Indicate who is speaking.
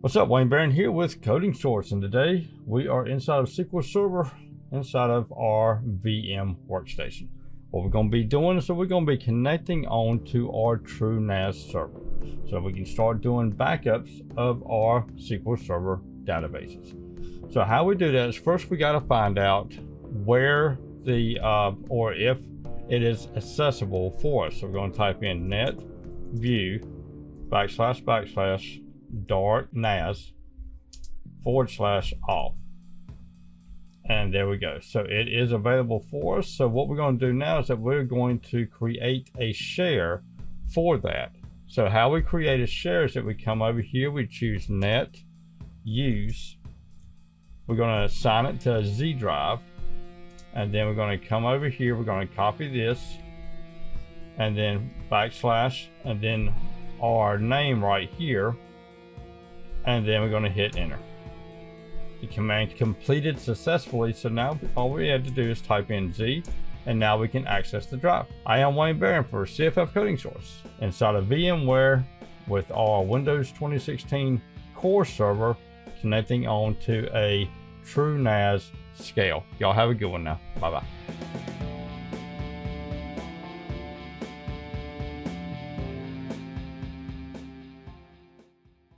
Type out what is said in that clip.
Speaker 1: What's up, Wayne Barron here with Coding Source, and today we are inside of SQL Server inside of our VM workstation. What we're going to be doing is we're going to be connecting on to our TrueNas server so we can start doing backups of our SQL Server databases. So how we do that is first we got to find out where the or if it is accessible for us. So we're going to type in net view / dart nas /off, and there we go. So it is available for us. So what we're going to do now is that we're going to create a share for that. So how we create a share is that we come over here, we choose net use, we're going to assign it to a Z drive, and then we're going to come over here, we're going to copy this and then / and then our name right here, and then we're going to hit enter. The command completed successfully. So now all we have to do is type in Z, and now we can access the drive. I am Wayne Barron for CFF Coding Source inside of VMware with our Windows 2016 core server connecting on to a TrueNas Scale. Y'all have a good one now. Bye bye.